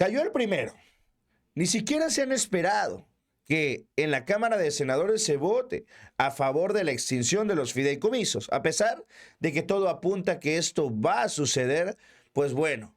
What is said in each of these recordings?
Cayó el primero. Ni siquiera se han esperado que en la Cámara de Senadores se vote a favor de la extinción de los fideicomisos. A pesar de que todo apunta que esto va a suceder, pues bueno,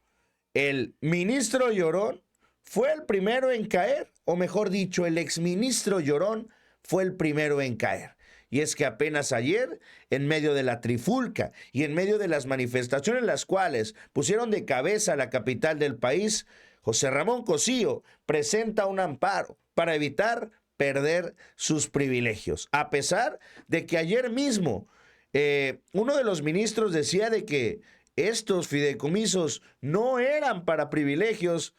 el ministro Llorón fue el primero en caer, o mejor dicho, el exministro Llorón fue el primero en caer. Y es que apenas ayer, en medio de la trifulca y en medio de las manifestaciones las cuales pusieron de cabeza a la capital del país, José Ramón Cosío presenta un amparo para evitar perder sus privilegios. A pesar de que ayer mismo uno de los ministros decía de que estos fideicomisos no eran para privilegios.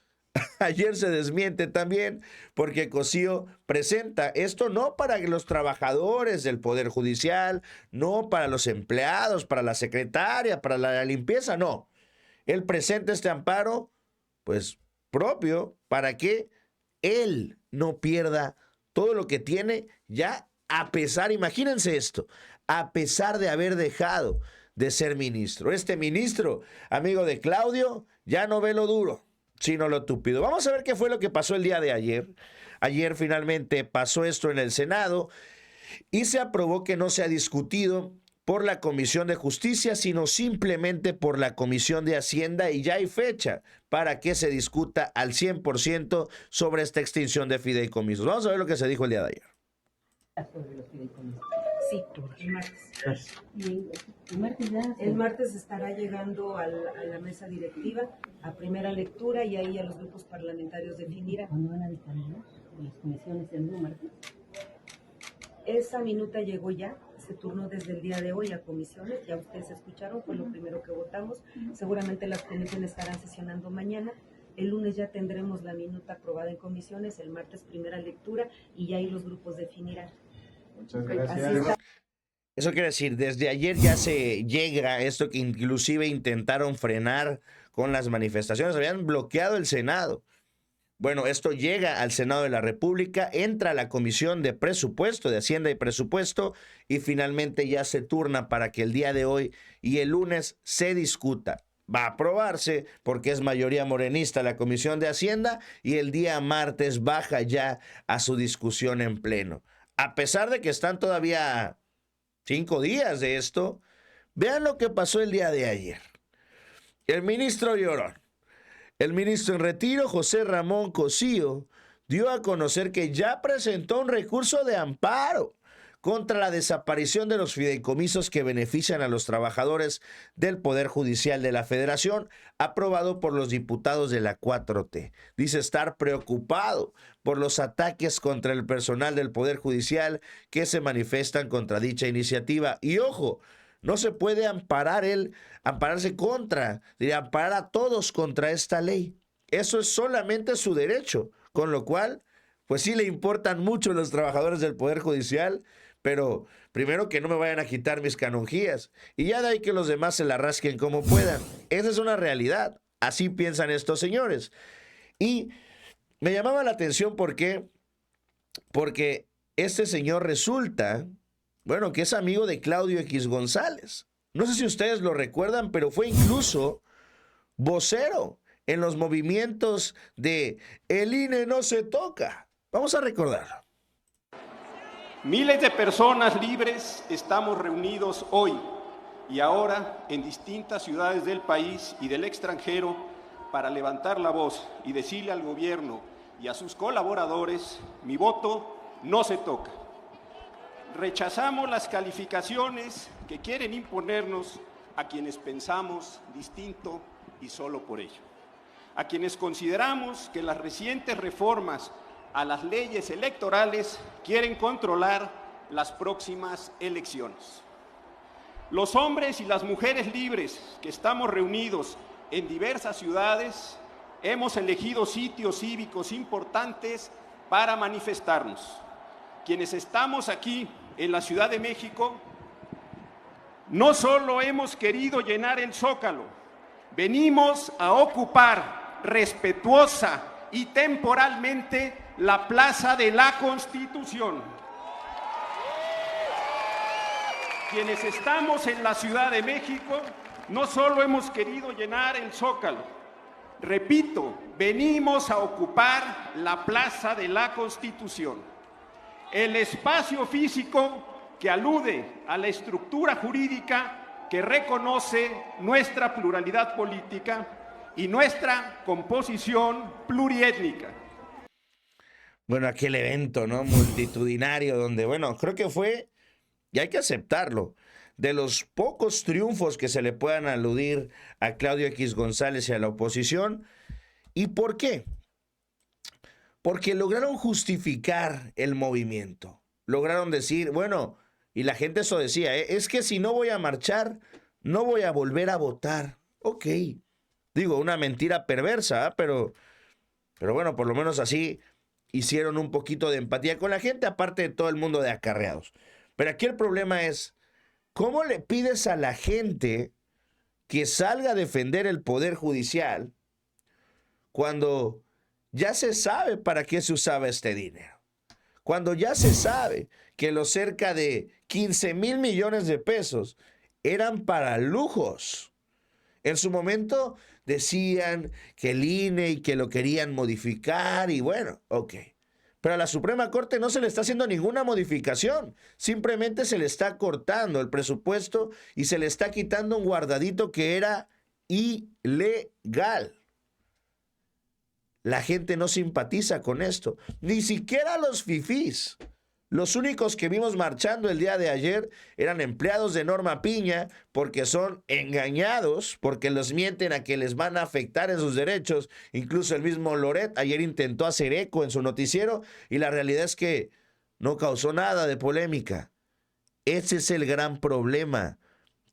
Ayer se desmiente también porque Cosío presenta esto no para los trabajadores del Poder Judicial, no para los empleados, para la secretaria, para la limpieza, no. Él presenta este amparo, pues, propio para que él no pierda todo lo que tiene ya a pesar, imagínense esto, a pesar de haber dejado de ser ministro. Este ministro, amigo de Claudio, ya no ve lo duro, sino lo túpido. Vamos a ver qué fue lo que pasó el día de ayer. Ayer finalmente pasó esto en el Senado y se aprobó que no se ha discutido por la Comisión de Justicia, sino simplemente por la Comisión de Hacienda, y ya hay fecha para que se discuta al 100% sobre esta extinción de fideicomisos. Vamos a ver lo que se dijo el día de ayer. Sobre los fideicomisos. Sí, el martes. El martes estará llegando a la mesa directiva a primera lectura y ahí a los grupos parlamentarios definirán. ¿Cuándo van a dictaminar las comisiones el martes? Esa minuta llegó ya, se turnó desde el día de hoy a comisiones, ya ustedes escucharon, fue lo primero que votamos. Seguramente las comisiones estarán sesionando mañana. El lunes ya tendremos la minuta aprobada en comisiones, el martes primera lectura y ya ahí los grupos definirán. Muchas gracias. Eso quiere decir, desde ayer ya se llega esto que inclusive intentaron frenar con las manifestaciones, habían bloqueado el Senado. Bueno, esto llega al Senado de la República, entra a la Comisión de Presupuesto, de Hacienda y Presupuesto, y finalmente ya se turna para que el día de hoy y el lunes se discuta. Va a aprobarse porque es mayoría morenista la Comisión de Hacienda y el día martes baja ya a su discusión en pleno. A pesar de que están todavía 5 días de esto, vean lo que pasó el día de ayer. El ministro Llorón, el ministro en retiro, José Ramón Cosío, dio a conocer que ya presentó un recurso de amparo contra la desaparición de los fideicomisos que benefician a los trabajadores del Poder Judicial de la Federación, aprobado por los diputados de la 4T. Dice estar preocupado por los ataques contra el personal del Poder Judicial que se manifiestan contra dicha iniciativa. Y ojo, no se puede ampararse contra, amparar a todos contra esta ley. Eso es solamente su derecho, con lo cual, pues sí le importan mucho los trabajadores del Poder Judicial, pero primero que no me vayan a quitar mis canonjías y ya de ahí que los demás se la rasquen como puedan. Esa es una realidad. Así piensan estos señores. Y me llamaba la atención porque este señor resulta, bueno, que es amigo de Claudio X González. No sé si ustedes lo recuerdan, pero fue incluso vocero en los movimientos de El INE no se toca. Vamos a recordarlo. Miles de personas libres estamos reunidos hoy y ahora en distintas ciudades del país y del extranjero para levantar la voz y decirle al gobierno y a sus colaboradores: mi voto no se toca. Rechazamos las calificaciones que quieren imponernos a quienes pensamos distinto y solo por ello. A quienes consideramos que las recientes reformas a las leyes electorales quieren controlar las próximas elecciones. Los hombres y las mujeres libres que estamos reunidos en diversas ciudades hemos elegido sitios cívicos importantes para manifestarnos. Quienes estamos aquí en la Ciudad de México no solo hemos querido llenar el Zócalo, venimos a ocupar respetuosa y temporalmente la Plaza de la Constitución. Quienes estamos en la Ciudad de México no solo hemos querido llenar el Zócalo, Repito, venimos a ocupar la Plaza de la Constitución, el espacio físico que alude a la estructura jurídica que reconoce nuestra pluralidad política y nuestra composición pluriétnica. Bueno, aquel evento, ¿no? Multitudinario, donde, bueno, creo que fue, y hay que aceptarlo, de los pocos triunfos que se le puedan aludir a Claudio X González y a la oposición. ¿Y por qué? Porque lograron justificar el movimiento. Lograron decir, bueno, y la gente eso decía, es que si no voy a marchar, no voy a volver a votar. Ok. Digo, una mentira perversa, ¿eh? Pero bueno, por lo menos así hicieron un poquito de empatía con la gente, aparte de todo el mundo de acarreados. Pero aquí el problema es, ¿cómo le pides a la gente que salga a defender el Poder Judicial cuando ya se sabe para qué se usaba este dinero? Cuando ya se sabe que los cerca de 15,000 millones de pesos eran para lujos. En su momento decían que el INE y que lo querían modificar y bueno, ok. Pero a la Suprema Corte no se le está haciendo ninguna modificación. Simplemente se le está cortando el presupuesto y se le está quitando un guardadito que era ilegal. La gente no simpatiza con esto. Ni siquiera los fifís. Los únicos que vimos marchando el día de ayer eran empleados de Norma Piña porque son engañados, porque los mienten a que les van a afectar en sus derechos. Incluso el mismo Loret ayer intentó hacer eco en su noticiero y la realidad es que no causó nada de polémica. Ese es el gran problema,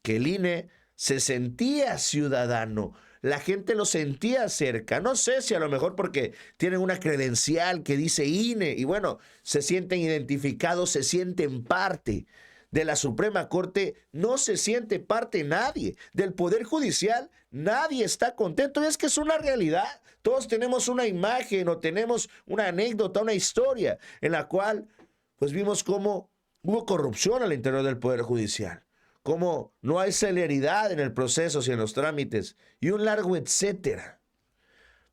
que el INE se sentía ciudadano. La gente lo sentía cerca. No sé si a lo mejor porque tienen una credencial que dice INE y bueno, se sienten identificados, se sienten parte. De la Suprema Corte no se siente parte nadie. Del Poder Judicial nadie está contento. Y es que es una realidad. Todos tenemos una imagen o tenemos una anécdota, una historia en la cual pues vimos cómo hubo corrupción al interior del Poder Judicial. Cómo no hay celeridad en el proceso y en los trámites, y un largo etcétera.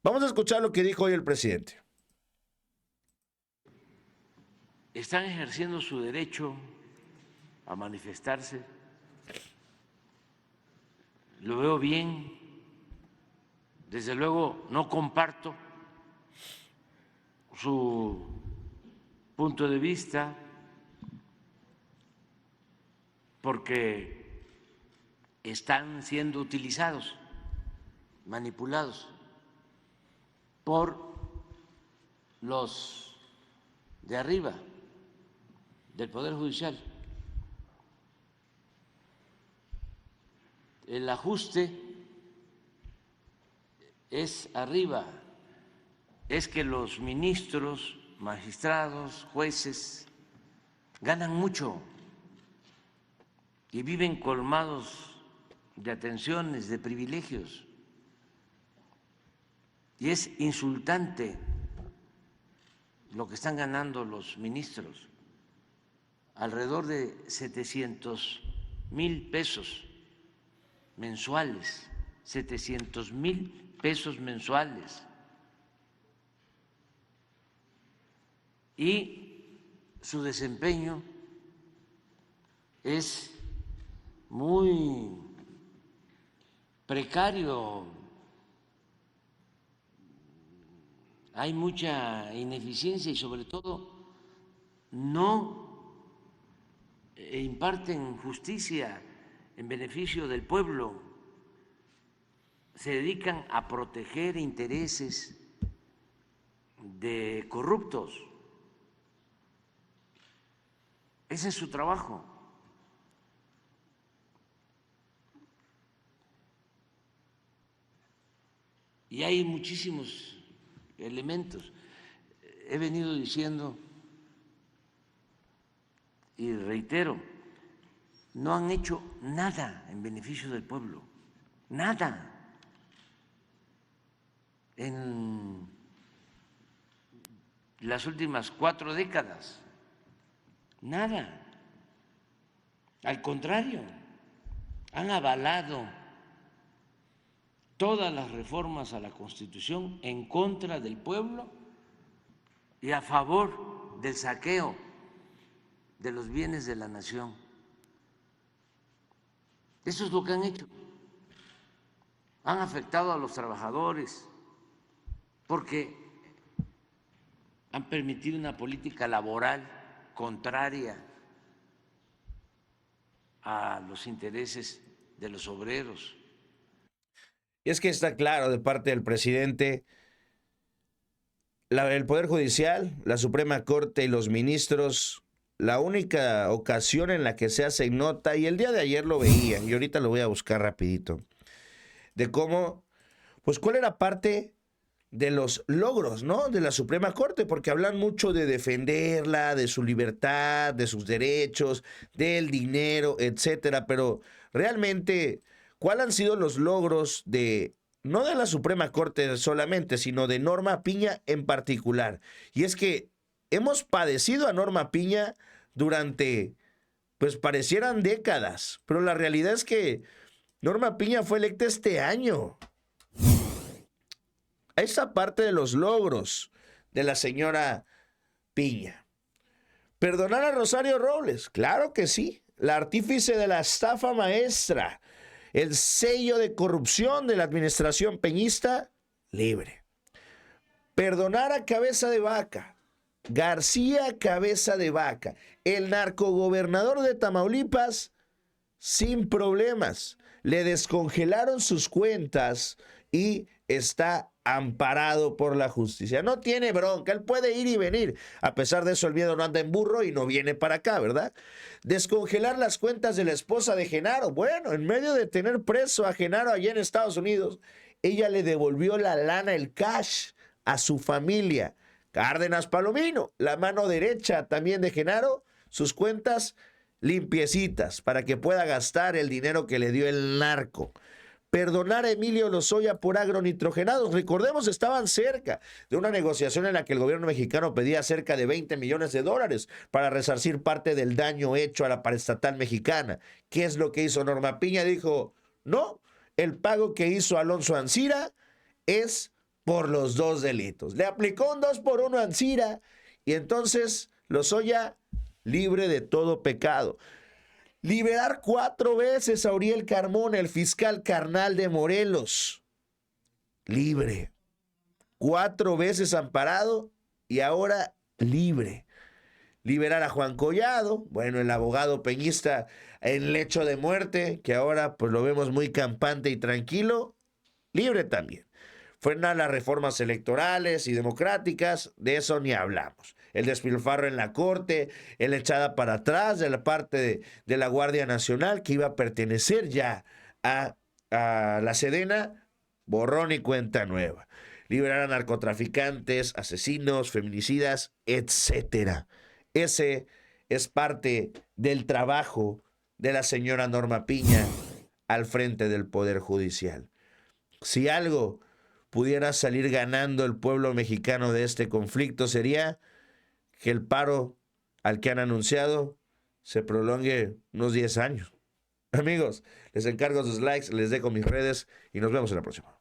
Vamos a escuchar lo que dijo hoy el presidente. Están ejerciendo su derecho a manifestarse. Lo veo bien. Desde luego no comparto su punto de vista, porque están siendo utilizados, manipulados por los de arriba del Poder Judicial. El ajuste es arriba, es que los ministros, magistrados, jueces ganan mucho y viven colmados de atenciones, de privilegios. Y es insultante lo que están ganando los ministros, alrededor de 700,000 pesos mensuales, 700,000 pesos mensuales. Y su desempeño es muy precario, hay mucha ineficiencia y sobre todo no imparten justicia en beneficio del pueblo, se dedican a proteger intereses de corruptos. Ese es su trabajo. Y hay muchísimos elementos. He venido diciendo y reitero, no han hecho nada en beneficio del pueblo, nada. En las últimas 4 décadas, nada. Al contrario, han avalado todas las reformas a la Constitución en contra del pueblo y a favor del saqueo de los bienes de la nación. Eso es lo que han hecho. Han afectado a los trabajadores porque han permitido una política laboral contraria a los intereses de los obreros. Y es que está claro de parte del presidente, el Poder Judicial, la Suprema Corte y los ministros, la única ocasión en la que se hace nota, y el día de ayer lo veían, y ahorita lo voy a buscar rapidito, de cómo, pues cuál era parte de los logros, ¿no?, de la Suprema Corte, porque hablan mucho de defenderla, de su libertad, de sus derechos, del dinero, etcétera, pero realmente, ¿cuáles han sido los logros de, no de la Suprema Corte solamente, sino de Norma Piña en particular? Y es que hemos padecido a Norma Piña durante, pues parecieran décadas, pero la realidad es que Norma Piña fue electa este año. Esa parte de los logros de la señora Piña. ¿Perdonar a Rosario Robles? Claro que sí. La artífice de la estafa maestra, el sello de corrupción de la administración peñista, libre. Perdonar a Cabeza de Vaca, García Cabeza de Vaca, el narcogobernador de Tamaulipas, sin problemas. Le descongelaron sus cuentas y está amparado por la justicia. No tiene bronca, él puede ir y venir. A pesar de eso, el miedo no anda en burro y no viene para acá, ¿verdad? Descongelar las cuentas de la esposa de Genaro. Bueno, en medio de tener preso a Genaro allá en Estados Unidos, ella le devolvió la lana, el cash, a su familia. Cárdenas Palomino, la mano derecha también de Genaro, sus cuentas limpiecitas para que pueda gastar el dinero que le dio el narco. Perdonar a Emilio Lozoya por agronitrogenados. Recordemos, estaban cerca de una negociación en la que el gobierno mexicano pedía cerca de $20 millones para resarcir parte del daño hecho a la paraestatal mexicana. ¿Qué es lo que hizo Norma Piña? Dijo, no, el pago que hizo Alonso Ancira es por los dos delitos. Le aplicó un 2-por-1 a Ancira y entonces Lozoya libre de todo pecado. Liberar 4 veces a Uriel Carmona, el fiscal carnal de Morelos. Libre. 4 veces amparado y ahora libre. Liberar a Juan Collado, bueno, el abogado peñista en lecho de muerte, que ahora pues lo vemos muy campante y tranquilo, libre también. Frenar las reformas electorales y democráticas, de eso ni hablamos. El despilfarro en la corte, la echada para atrás de la parte de la Guardia Nacional que iba a pertenecer ya a la Sedena, borrón y cuenta nueva. Liberar a narcotraficantes, asesinos, feminicidas, etcétera. Ese es parte del trabajo de la señora Norma Piña al frente del Poder Judicial. Si algo pudiera salir ganando el pueblo mexicano de este conflicto, sería que el paro al que han anunciado se prolongue unos 10 años. Amigos, les encargo sus likes, les dejo mis redes y nos vemos en la próxima.